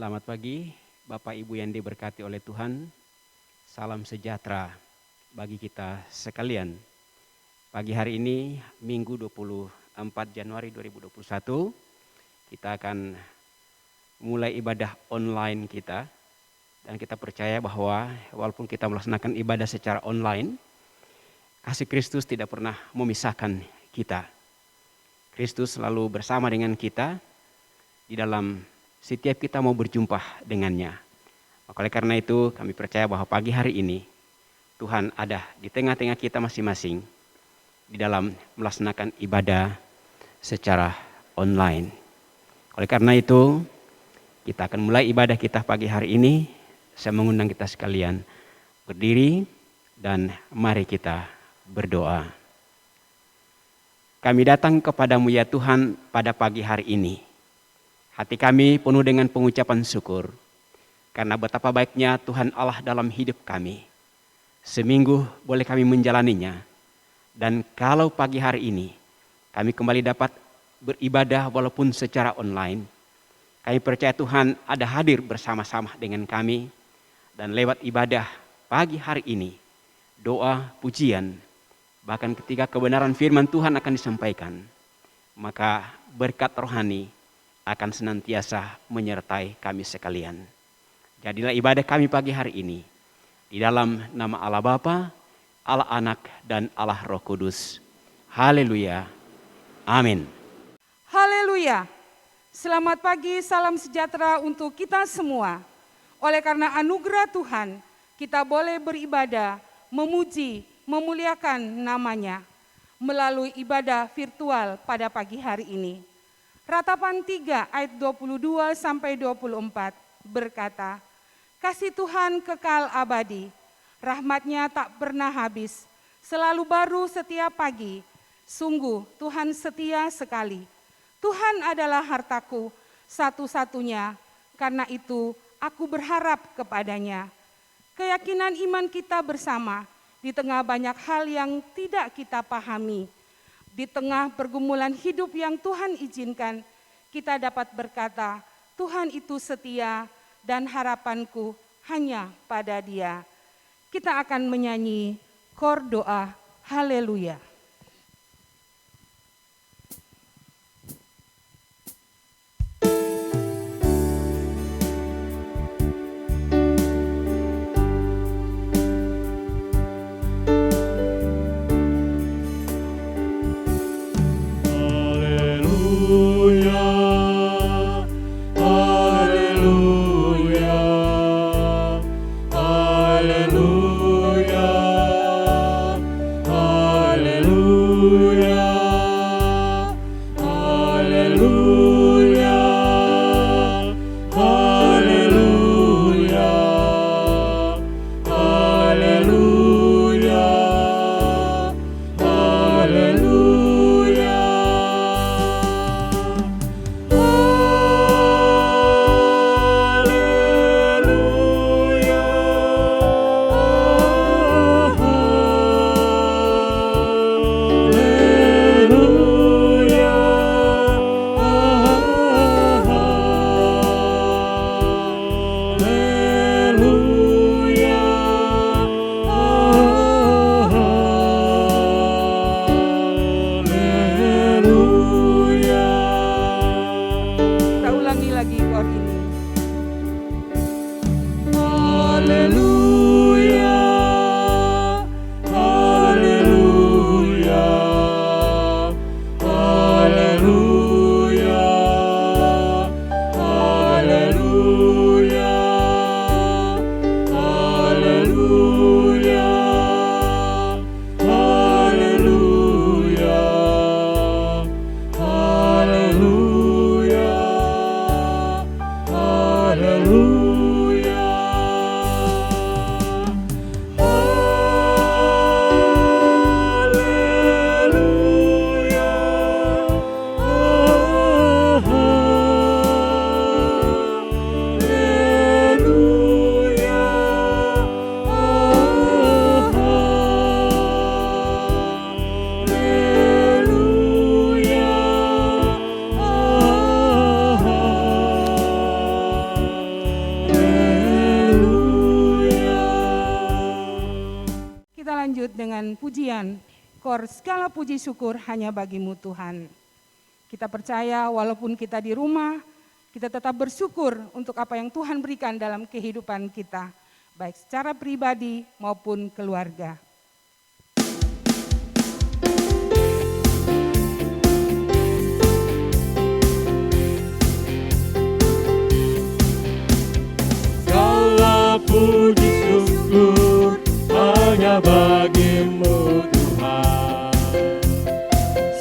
Selamat pagi, Bapak Ibu yang diberkati oleh Tuhan. Salam sejahtera bagi kita sekalian. Pagi hari ini, Minggu 24 Januari 2021, kita akan mulai ibadah online kita. Dan kita percaya bahwa walaupun kita melaksanakan ibadah secara online, kasih Kristus tidak pernah memisahkan kita. Kristus selalu bersama dengan kita di dalam setiap kita mau berjumpa dengannya. Oleh karena itu kami percaya bahwa pagi hari ini Tuhan ada di tengah-tengah kita masing-masing di dalam melaksanakan ibadah secara online. Oleh karena itu kita akan mulai ibadah kita pagi hari ini. Saya mengundang kita sekalian berdiri dan mari kita berdoa. Kami datang kepadamu ya Tuhan pada pagi hari ini. Hati kami penuh dengan pengucapan syukur, karena betapa baiknya Tuhan Allah dalam hidup kami. Seminggu boleh kami menjalaninya, dan kalau pagi hari ini kami kembali dapat beribadah walaupun secara online, kami percaya Tuhan ada hadir bersama-sama dengan kami, dan lewat ibadah pagi hari ini, doa, pujian, bahkan ketika kebenaran firman Tuhan akan disampaikan, maka berkat rohani akan senantiasa menyertai kami sekalian. Jadilah ibadah kami pagi hari ini di dalam nama Allah Bapa, Allah Anak, dan Allah Roh Kudus. Haleluya. Amin. Haleluya. Selamat pagi, salam sejahtera untuk kita semua. Oleh karena anugerah Tuhan, kita boleh beribadah, memuji, memuliakan namanya melalui ibadah virtual pada pagi hari ini. Ratapan 3 ayat 22 sampai 24 berkata, kasih Tuhan kekal abadi, rahmatnya tak pernah habis, selalu baru setiap pagi, sungguh Tuhan setia sekali. Tuhan adalah hartaku satu-satunya, karena itu aku berharap kepadanya. Keyakinan iman kita bersama di tengah banyak hal yang tidak kita pahami. Di tengah pergumulan hidup yang Tuhan izinkan, kita dapat berkata, Tuhan itu setia dan harapanku hanya pada Dia. Kita akan menyanyi kor doa haleluya. dengan pujian, Kor segala puji syukur hanya bagimu Tuhan. Kita percaya walaupun kita di rumah, kita tetap bersyukur untuk apa yang Tuhan berikan dalam kehidupan kita, baik secara pribadi maupun keluarga. Segala puji syukur hanya bagimu Tuhan,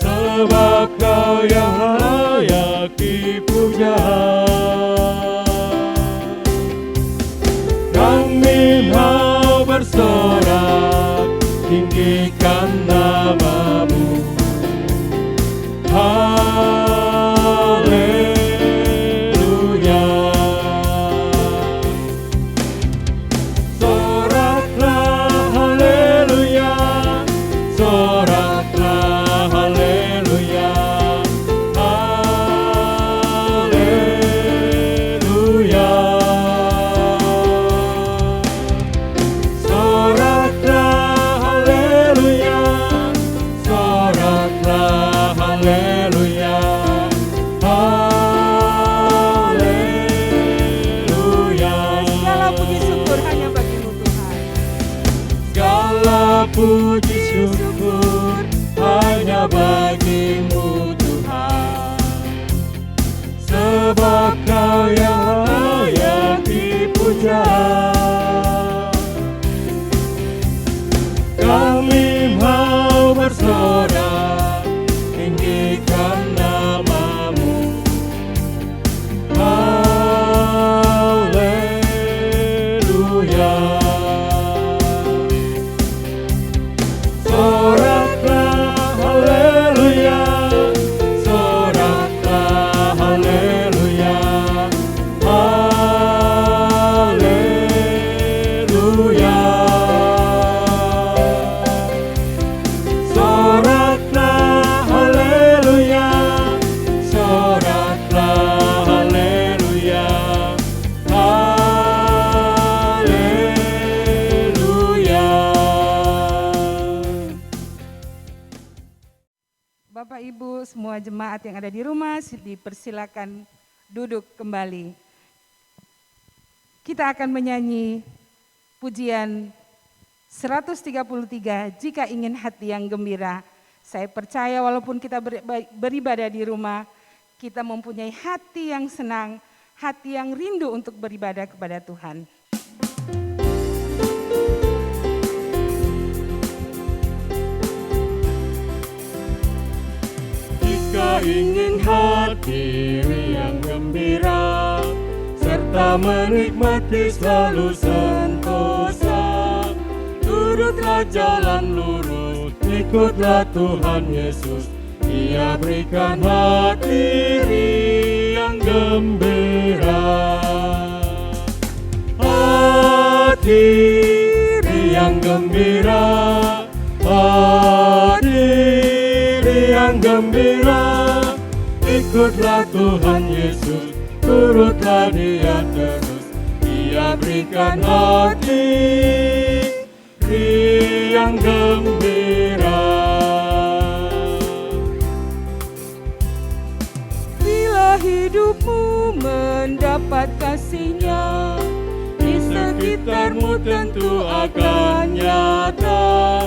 sebab Kau yang layak dipuja. Kami mau bersorak, tinggikan nama-Mu. Haleluya. Soraklah haleluya, soraklah haleluya, haleluya. Soraklah haleluya, soraklah haleluya, haleluya. Segala puji syukur hanya bagimu Tuhan. Segala puji syukur hanya bagimu Tuhan, sebab Kau yang layak dipuja. Kami mau bersorak, tinggikan nama-Mu. Haleluya. Soraklah haleluya, soraklah haleluya, haleluya. Soraklah haleluya, soraklah haleluya, haleluya. Bapak Ibu semua jemaat yang ada di rumah dipersilakan duduk kembali. Kita akan menyanyi pujian 133, jika ingin hati yang gembira. Saya percaya walaupun kita beribadah di rumah, kita mempunyai hati yang senang, hati yang rindu untuk beribadah kepada Tuhan. Jika ingin hati yang gembira, serta menikmati selalu sentosa, turutlah jalan lurus, ikutlah Tuhan Yesus. Ia berikan hati yang gembira. Hati yang gembira, hati yang gembira, ikutlah Tuhan Yesus, turutlah Dia terus. Ia berikan hati yang gembira. Bila hidupmu mendapat kasih-Nya, di sekitarmu tentu akan nyata.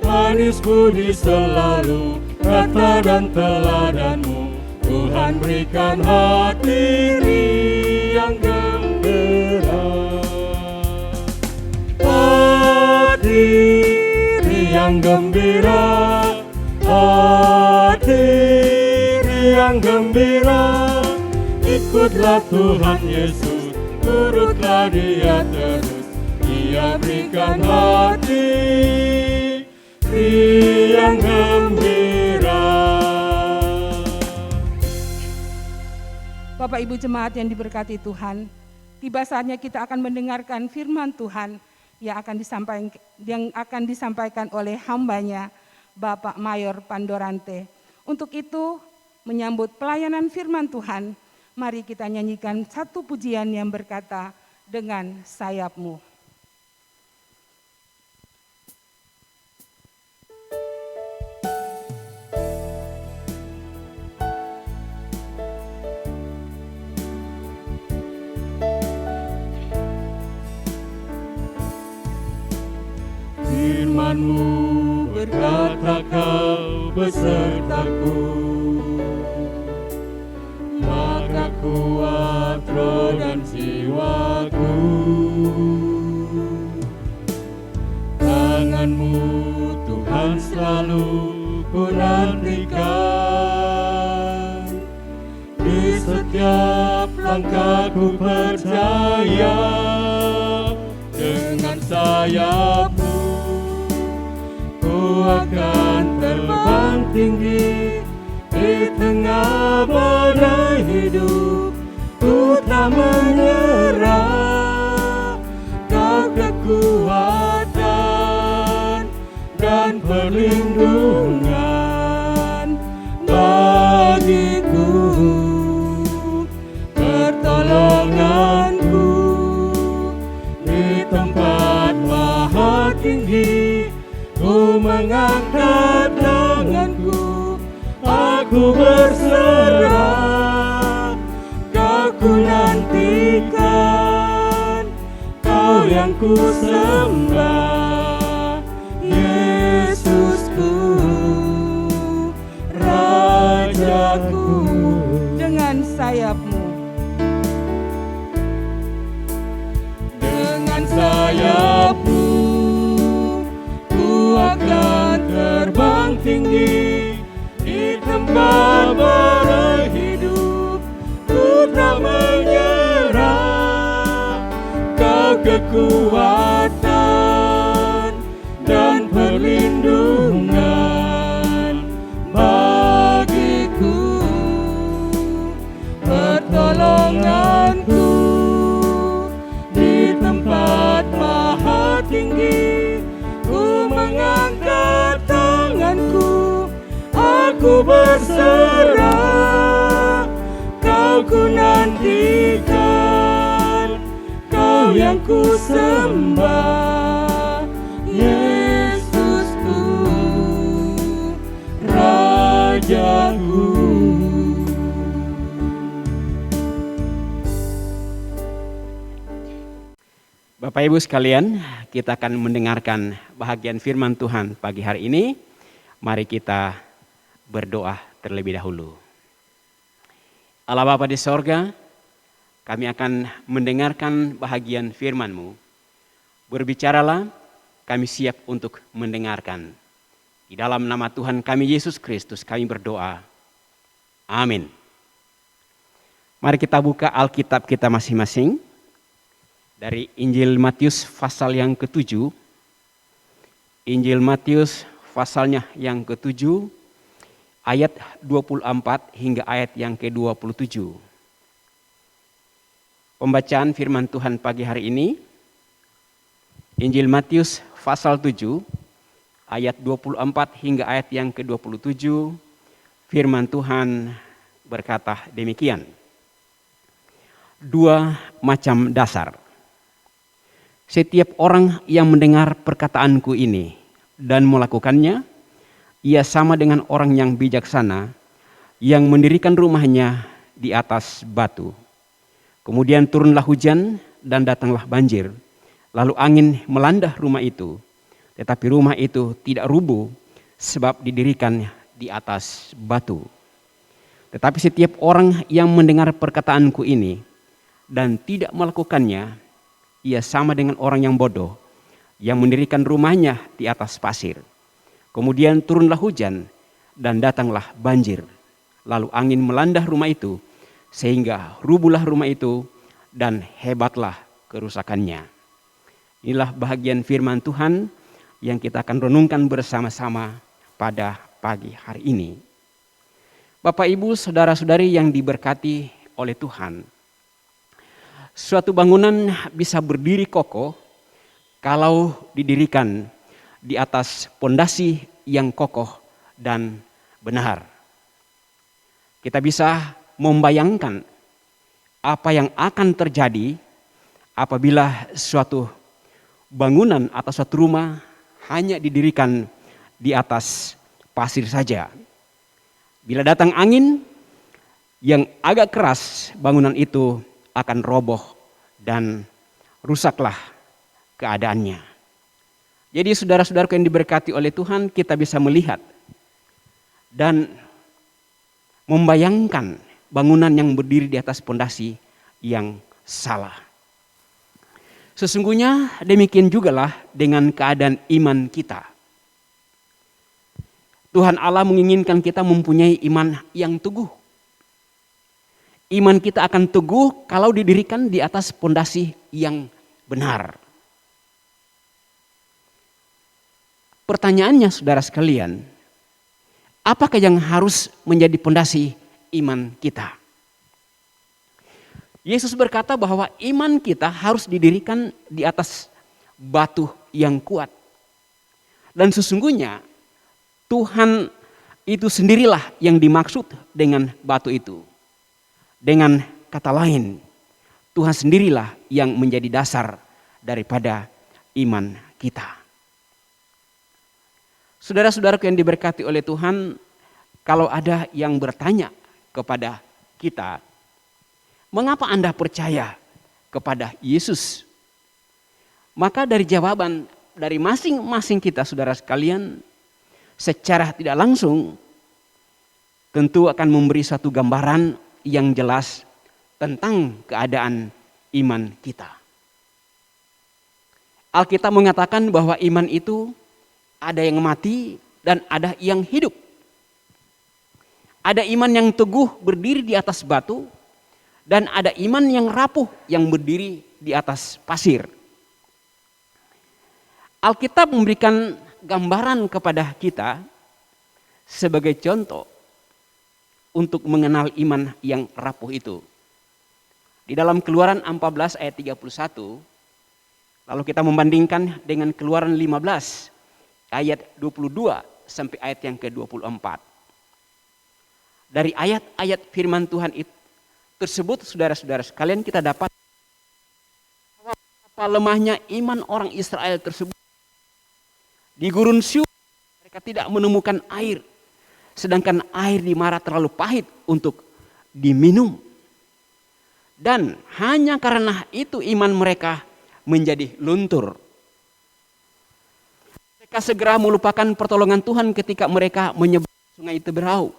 Manis budi selalu kata dan teladanmu, Tuhan berikan hati yang gembira. Hati yang gembira, hati yang gembira, ikutlah Tuhan Yesus, turutlah Dia terus. Ia berikan hati yang gembira. Bapak Ibu jemaat yang diberkati Tuhan, tiba saatnya kita akan mendengarkan firman Tuhan yang akan disampaikan oleh hambanya Bapak Mayor Pandorante. Untuk itu, menyambut pelayanan firman Tuhan, mari kita nyanyikan satu pujian yang berkata, dengan sayapmu. Firman-Mu berkata Kau besertaku, maka kuat roh dan jiwaku. Tangan-Mu Tuhan selalu ku nantikan, di setiap langkahku percaya. Dengan sayap-Mu ku akan terbang tinggi, di tengah badai hidup ku tak menyerah. Kau kekuatan dan perlindungan bagiku, pertolonganku di tempat maha tinggi. Ku mengangkat tanganku, aku berserah. Kau ku nantikan, Kau yang ku sembah, Yesusku, Rajaku. Dengan sayap-Mu, Dengan sayap-Mu ku akan terbang tinggi, di tempat badai hidup ku tak menyerah. Kau kekuatan dan perlindungan bagiku, pertolonganku di tempat maha tinggi. Ku mengangkat tanganku, aku berserah. Kau ku nantikan, Kau yang ku sembah, Yesusku, Rajaku. Bapak Ibu sekalian, kita akan mendengarkan bahagian firman Tuhan pagi hari ini. Mari kita berdoa terlebih dahulu. Allah Bapa di sorga, kami akan mendengarkan bahagian firman-Mu. Berbicaralah, kami siap untuk mendengarkan. Di dalam nama Tuhan kami Yesus Kristus kami berdoa. Amin. Mari kita buka Alkitab kita masing-masing. Dari Injil Matius pasal yang ke-7. Injil Matius pasalnya yang ke-7 ayat 24 hingga ayat yang ke-27. Pembacaan firman Tuhan pagi hari ini. Injil Matius pasal 7 ayat 24 hingga ayat yang ke-27. Firman Tuhan berkata demikian. 2 macam dasar. Setiap orang yang mendengar perkataanku ini dan melakukannya, ia sama dengan orang yang bijaksana yang mendirikan rumahnya di atas batu. Kemudian turunlah hujan dan datanglah banjir, lalu angin melanda rumah itu. Tetapi rumah itu tidak rubuh sebab didirikan di atas batu. Tetapi setiap orang yang mendengar perkataanku ini dan tidak melakukannya, ia sama dengan orang yang bodoh, yang mendirikan rumahnya di atas pasir. Kemudian turunlah hujan dan datanglah banjir. Lalu angin melanda rumah itu, sehingga rubuhlah rumah itu dan hebatlah kerusakannya. Inilah bahagian firman Tuhan yang kita akan renungkan bersama-sama pada pagi hari ini. Bapak, Ibu, saudara-saudari yang diberkati oleh Tuhan. Suatu bangunan bisa berdiri kokoh kalau didirikan di atas pondasi yang kokoh dan benar. Kita bisa membayangkan apa yang akan terjadi apabila suatu bangunan atau suatu rumah hanya didirikan di atas pasir saja. Bila datang angin yang agak keras, bangunan itu akan roboh dan rusaklah keadaannya. Jadi saudara-saudaraku yang diberkati oleh Tuhan, kita bisa melihat dan membayangkan bangunan yang berdiri di atas pondasi yang salah. Sesungguhnya demikian jugalah dengan keadaan iman kita. Tuhan Allah menginginkan kita mempunyai iman yang teguh. Iman kita akan teguh kalau didirikan di atas pondasi yang benar. Pertanyaannya saudara sekalian, apakah yang harus menjadi pondasi iman kita? Yesus berkata bahwa iman kita harus didirikan di atas batu yang kuat. Dan sesungguhnya Tuhan itu sendirilah yang dimaksud dengan batu itu. Dengan kata lain, Tuhan sendirilah yang menjadi dasar daripada iman kita. Saudara-saudaraku yang diberkati oleh Tuhan, kalau ada yang bertanya kepada kita, mengapa Anda percaya kepada Yesus? Maka dari jawaban dari masing-masing kita saudara sekalian, secara tidak langsung tentu akan memberi satu gambaran yang jelas tentang keadaan iman kita. Alkitab mengatakan bahwa iman itu ada yang mati dan ada yang hidup. Ada iman yang teguh berdiri di atas batu dan ada iman yang rapuh yang berdiri di atas pasir. Alkitab memberikan gambaran kepada kita sebagai contoh untuk mengenal iman yang rapuh itu. Di dalam Keluaran 14 ayat 31, lalu kita membandingkan dengan Keluaran 15 ayat 22 sampai ayat yang ke-24. Dari ayat-ayat firman Tuhan itu tersebut saudara-saudara sekalian kita dapat betapa lemahnya iman orang Israel tersebut. Di gurun Syur mereka tidak menemukan air. Sedangkan air di Mara terlalu pahit untuk diminum. Dan hanya karena itu iman mereka menjadi luntur. Mereka segera melupakan pertolongan Tuhan ketika mereka menyeberang sungai Teberau.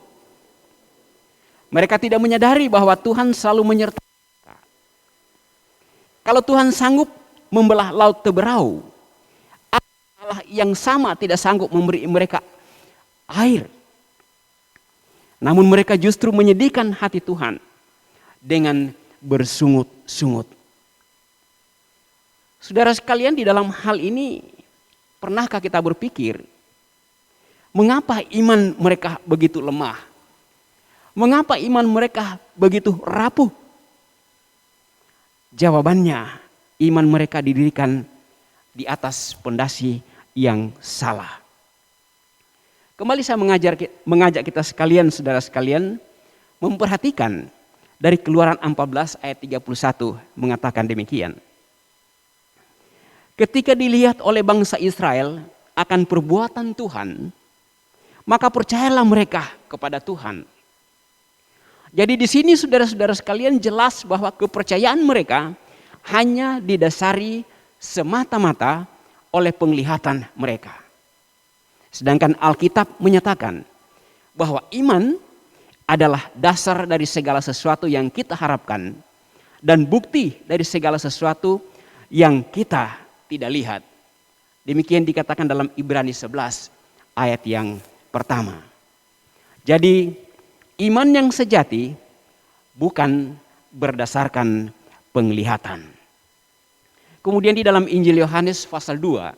Mereka tidak menyadari bahwa Tuhan selalu menyertai mereka. Kalau Tuhan sanggup membelah laut Teberau, Allah yang sama tidak sanggup memberi mereka air. Namun mereka justru menyedihkan hati Tuhan dengan bersungut-sungut. Saudara sekalian, di dalam hal ini pernahkah kita berpikir mengapa iman mereka begitu lemah? Mengapa iman mereka begitu rapuh? Jawabannya, iman mereka didirikan di atas pondasi yang salah. Kembali saya mengajak kita sekalian, saudara sekalian, memperhatikan dari Keluaran 14 ayat 31 mengatakan demikian. Ketika dilihat oleh bangsa Israel akan perbuatan Tuhan, maka percayalah mereka kepada Tuhan. Jadi di sini saudara-saudara sekalian jelas bahwa kepercayaan mereka hanya didasari semata-mata oleh penglihatan mereka. Sedangkan Alkitab menyatakan bahwa iman adalah dasar dari segala sesuatu yang kita harapkan dan bukti dari segala sesuatu yang kita tidak lihat. Demikian dikatakan dalam Ibrani 11 ayat yang pertama. Jadi iman yang sejati bukan berdasarkan penglihatan. Kemudian di dalam Injil Yohanes pasal 2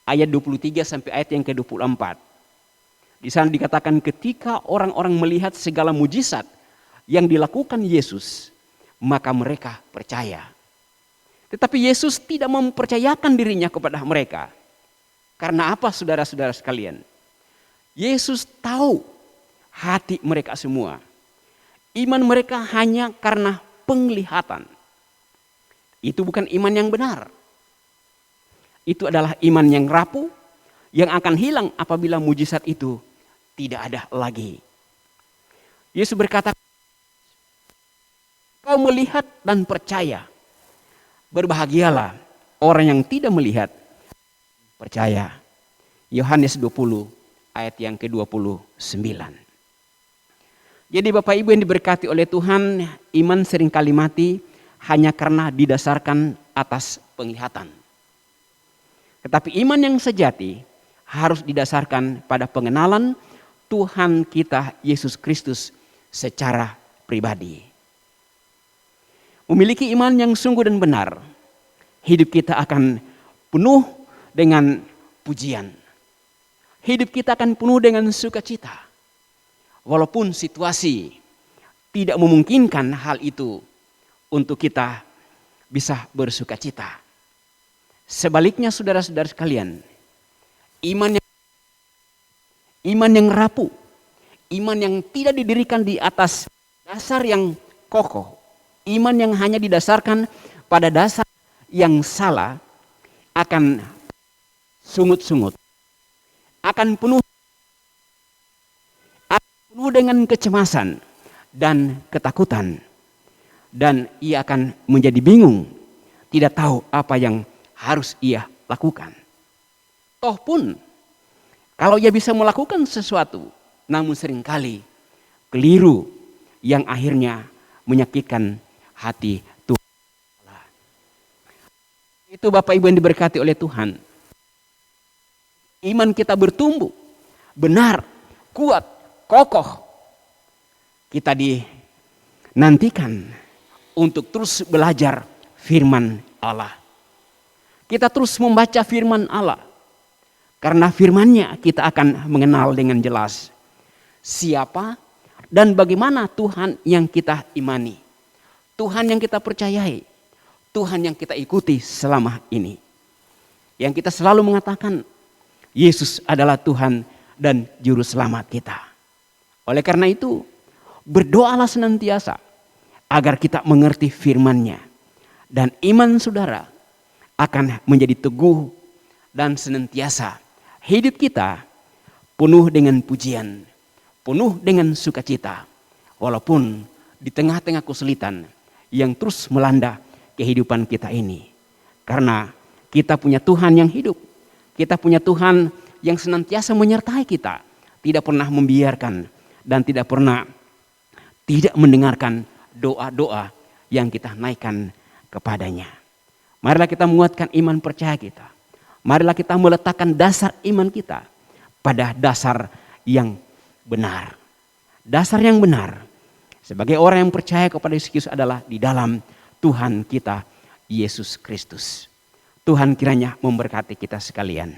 ayat 23 sampai ayat yang ke-24. Di sana dikatakan ketika orang-orang melihat segala mujizat yang dilakukan Yesus, maka mereka percaya. Tetapi Yesus tidak mempercayakan dirinya kepada mereka. Karena apa saudara-saudara sekalian? Yesus tahu hati mereka semua. Iman mereka hanya karena penglihatan. Itu bukan iman yang benar. Itu adalah iman yang rapuh, yang akan hilang apabila mujizat itu tidak ada lagi. Yesus berkata, kau melihat dan percaya. Berbahagialah orang yang tidak melihat, percaya. Yohanes 20 ayat yang ke-29. Jadi Bapak Ibu yang diberkati oleh Tuhan, iman seringkali mati hanya karena didasarkan atas penglihatan. Tetapi iman yang sejati harus didasarkan pada pengenalan Tuhan kita Yesus Kristus secara pribadi. Memiliki iman yang sungguh dan benar, hidup kita akan penuh dengan pujian. Hidup kita akan penuh dengan sukacita. Walaupun situasi tidak memungkinkan hal itu untuk kita bisa bersukacita. Sebaliknya saudara-saudara sekalian, iman yang rapuh, iman yang tidak didirikan di atas dasar yang kokoh, iman yang hanya didasarkan pada dasar yang salah akan sungut-sungut, akan penuh dengan kecemasan dan ketakutan, dan ia akan menjadi bingung, tidak tahu apa yang harus ia lakukan. Toh pun kalau ia bisa melakukan sesuatu, namun seringkali keliru yang akhirnya menyakitkan hati Tuhan. Itu Bapak Ibu yang diberkati oleh Tuhan. Iman kita bertumbuh, benar, kuat, kokoh. Kita dinantikan untuk terus belajar firman Allah. Kita terus membaca firman Allah. Karena firman-Nya kita akan mengenal dengan jelas siapa dan bagaimana Tuhan yang kita imani. Tuhan yang kita percayai. Tuhan yang kita ikuti selama ini. Yang kita selalu mengatakan Yesus adalah Tuhan dan Juru Selamat kita. Oleh karena itu, berdoalah senantiasa agar kita mengerti firman-Nya. Dan iman saudara akan menjadi teguh dan senantiasa hidup kita penuh dengan pujian, penuh dengan sukacita. Walaupun di tengah-tengah kesulitan yang terus melanda kehidupan kita ini. Karena kita punya Tuhan yang hidup. Kita punya Tuhan yang senantiasa menyertai kita. Tidak pernah membiarkan dan tidak pernah tidak mendengarkan doa-doa yang kita naikkan kepadanya. Marilah kita menguatkan iman percaya kita. Marilah kita meletakkan dasar iman kita pada dasar yang benar. Dasar yang benar sebagai orang yang percaya kepada Yesus Kristus adalah di dalam Tuhan kita Yesus Kristus. Tuhan kiranya memberkati kita sekalian.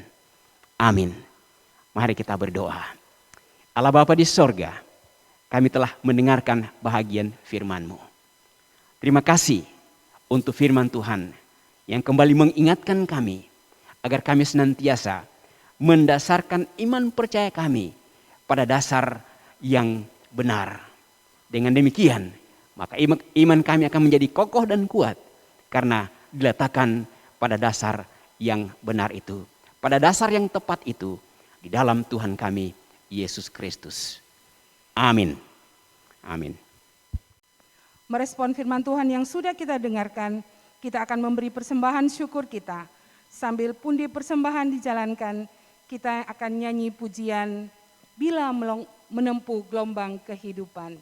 Amin. Mari kita berdoa. Allah Bapa di sorga, kami telah mendengarkan bahagian firman-Mu. Terima kasih untuk firman Tuhan yang kembali mengingatkan kami agar kami senantiasa mendasarkan iman percaya kami pada dasar yang benar. Dengan demikian, maka iman kami akan menjadi kokoh dan kuat karena diletakkan pada dasar yang benar itu. Pada dasar yang tepat itu di dalam Tuhan kami Yesus Kristus. Amin. Amin. Merespon firman Tuhan yang sudah kita dengarkan, kita akan memberi persembahan syukur kita. Sambil pundi persembahan dijalankan, kita akan nyanyi pujian Bila Menempuh Gelombang Kehidupan.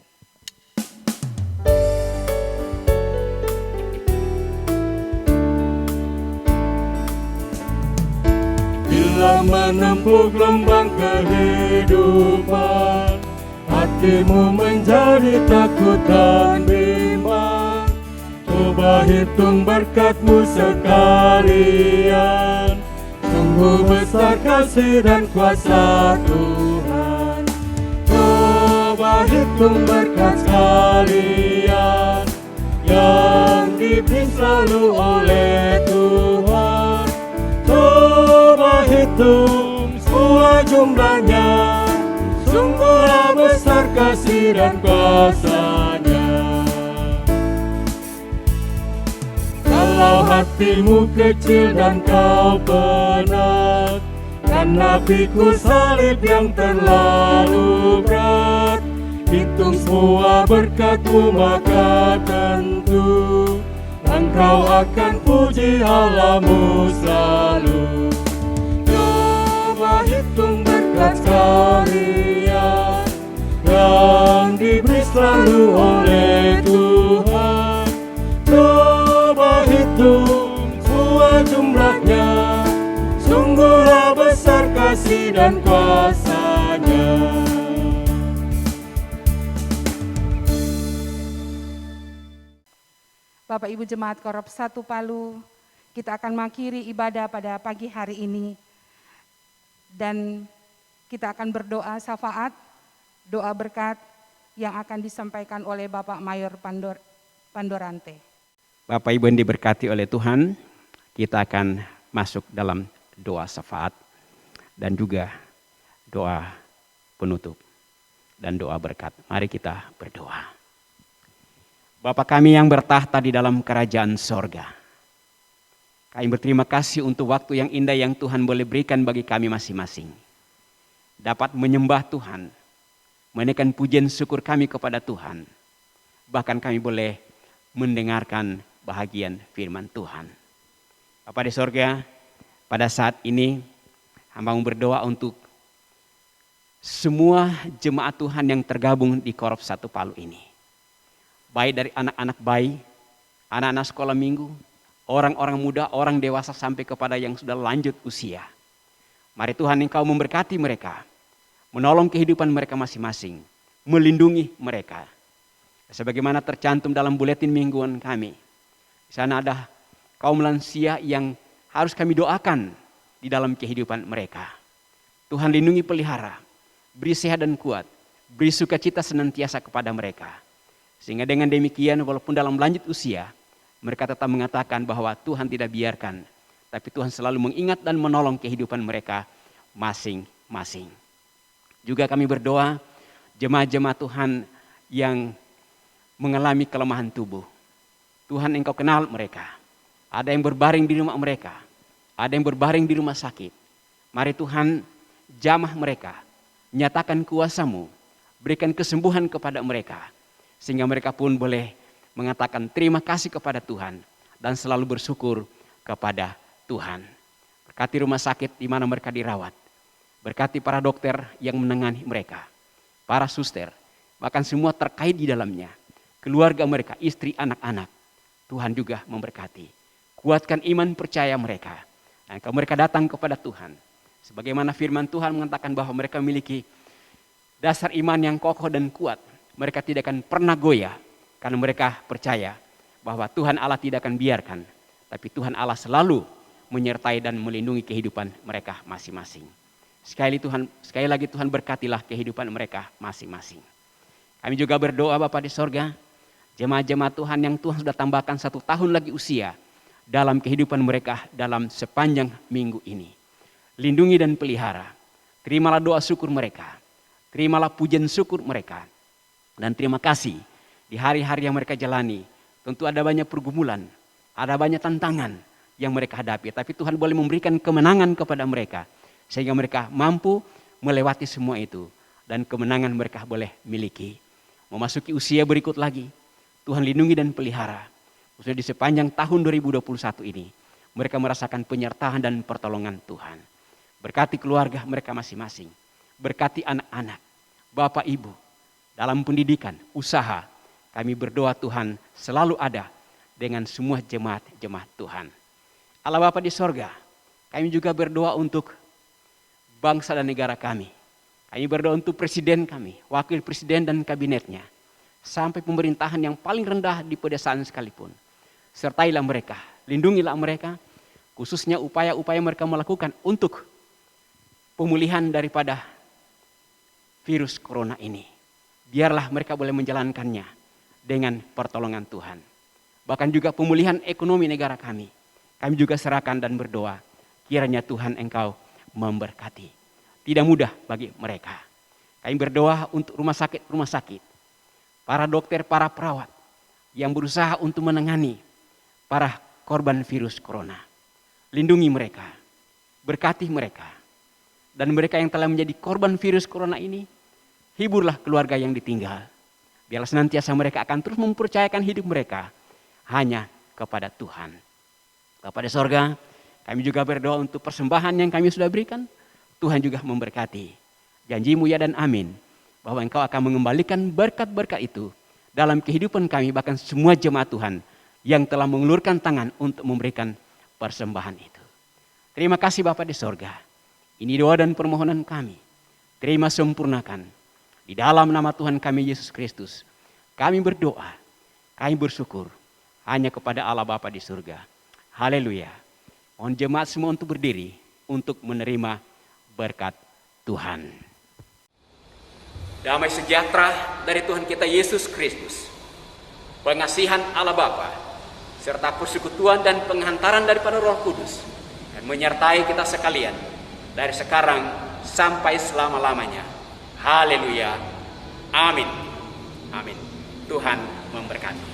Bila menempuh gelombang kehidupan, hatimu menjadi takut dan bimbang. Coba hitung berkat-Mu sekalian, sungguh besar kasih dan kuasa Tuhan. Coba hitung berkat sekalian yang diberi selalu oleh Tuhan. Coba hitung semua jumlahnya, sungguhlah besar kasih dan kuasa-Nya. Kalau hatimu kecil dan kau penat, karena pikul salib yang terlalu berat, hitung semua berkat-Mu maka tentu engkau akan puji Allah-Mu selalu. karunia yang diberi selalu oleh Tuhan. Coba hitung semua jumlahnya, sungguhlah besar kasih dan kuasa-Nya. Bapak Ibu Jemaat Korop 1 Palu, kita akan mengakhiri ibadah pada pagi hari ini. Dan kita akan berdoa syafaat, doa berkat yang akan disampaikan oleh Bapak Mayor Pandorante. Bapak Ibu yang diberkati oleh Tuhan, kita akan masuk dalam doa syafaat dan juga doa penutup dan doa berkat. Mari kita berdoa. Bapa kami yang bertahta di dalam kerajaan sorga, kami berterima kasih untuk waktu yang indah yang Tuhan boleh berikan bagi kami masing-masing. Dapat menyembah Tuhan, menaikkan pujian syukur kami kepada Tuhan. Bahkan kami boleh mendengarkan bahagian firman Tuhan. Bapa di sorga, pada saat ini hamba berdoa untuk semua jemaat Tuhan yang tergabung di Korop 1 Palu ini. Baik dari anak-anak bayi, anak-anak sekolah minggu, orang-orang muda, orang dewasa sampai kepada yang sudah lanjut usia. Mari Tuhan Engkau memberkati mereka, menolong kehidupan mereka masing-masing, melindungi mereka. Sebagaimana tercantum dalam buletin mingguan kami, di sana ada kaum lansia yang harus kami doakan di dalam kehidupan mereka. Tuhan lindungi pelihara, beri sehat dan kuat, beri sukacita senantiasa kepada mereka. Sehingga dengan demikian walaupun dalam lanjut usia, mereka tetap mengatakan bahwa Tuhan tidak biarkan, tapi Tuhan selalu mengingat dan menolong kehidupan mereka masing-masing. Juga kami berdoa jemaat-jemaat Tuhan yang mengalami kelemahan tubuh. Tuhan Engkau kenal mereka. Ada yang berbaring di rumah mereka, ada yang berbaring di rumah sakit. Mari Tuhan jamah mereka, nyatakan kuasa-Mu, berikan kesembuhan kepada mereka. Sehingga mereka pun boleh mengatakan terima kasih kepada Tuhan dan selalu bersyukur kepada Tuhan. Berkati rumah sakit di mana mereka dirawat. Berkati para dokter yang menangani mereka. Para suster, bahkan semua terkait di dalamnya. Keluarga mereka, istri, anak-anak. Tuhan juga memberkati. Kuatkan iman percaya mereka. Dan kalau mereka datang kepada Tuhan. Sebagaimana firman Tuhan mengatakan bahwa mereka memiliki dasar iman yang kokoh dan kuat. Mereka tidak akan pernah goyah karena mereka percaya bahwa Tuhan Allah tidak akan biarkan. Tapi Tuhan Allah selalu menyertai dan melindungi kehidupan mereka masing-masing. Sekali lagi Tuhan berkatilah kehidupan mereka masing-masing. Kami juga berdoa Bapa di sorga, jemaat-jemaat Tuhan yang Tuhan sudah tambahkan 1 tahun lagi usia dalam kehidupan mereka dalam sepanjang minggu ini. Lindungi dan pelihara. Terimalah doa syukur mereka. Terimalah pujian syukur mereka. Dan terima kasih di hari-hari yang mereka jalani. Tentu ada banyak pergumulan, ada banyak tantangan yang mereka hadapi. Tapi Tuhan boleh memberikan kemenangan kepada mereka. Sehingga mereka mampu melewati semua itu. Dan kemenangan mereka boleh miliki. Memasuki usia berikut lagi, Tuhan lindungi dan pelihara. Khususnya di sepanjang tahun 2021 ini. Mereka merasakan penyertaan dan pertolongan Tuhan. Berkati keluarga mereka masing-masing. Berkati anak-anak, bapak ibu. Dalam pendidikan, usaha, kami berdoa Tuhan selalu ada dengan semua jemaat-jemaat Tuhan. Allah Bapa di sorga, kami juga berdoa untuk bangsa dan negara kami. Kami berdoa untuk presiden kami, wakil presiden dan kabinetnya. Sampai pemerintahan yang paling rendah di pedesaan sekalipun. Sertailah mereka, lindungilah mereka, khususnya upaya-upaya mereka melakukan untuk pemulihan daripada virus corona ini. Biarlah mereka boleh menjalankannya dengan pertolongan Tuhan. Bahkan juga pemulihan ekonomi negara kami. Kami juga serahkan dan berdoa. Kiranya Tuhan Engkau memberkati. Tidak mudah bagi mereka. Kami berdoa untuk rumah sakit. Para dokter, para perawat. Yang berusaha untuk menangani para korban virus corona. Lindungi mereka. Berkati mereka. Dan mereka yang telah menjadi korban virus corona ini. Hiburlah keluarga yang ditinggal. Biarlah senantiasa mereka akan terus mempercayakan hidup mereka hanya kepada Tuhan. Bapa di sorga, kami juga berdoa untuk persembahan yang kami sudah berikan. Tuhan juga memberkati. Janjimu ya dan amin, bahwa Engkau akan mengembalikan berkat-berkat itu dalam kehidupan kami, bahkan semua jemaat Tuhan yang telah mengulurkan tangan untuk memberikan persembahan itu. Terima kasih Bapa di sorga. Ini doa dan permohonan kami. Terima sempurnakan. Di dalam nama Tuhan kami Yesus Kristus, kami berdoa, kami bersyukur hanya kepada Allah Bapa di surga. Haleluya. Mohon jemaat semua untuk berdiri untuk menerima berkat Tuhan. Damai sejahtera dari Tuhan kita Yesus Kristus, pengasihan Allah Bapa, serta persekutuan dan penghantaran daripada Roh Kudus, dan menyertai kita sekalian dari sekarang sampai selama-lamanya. Haleluya. Amin. Amin. Tuhan memberkati.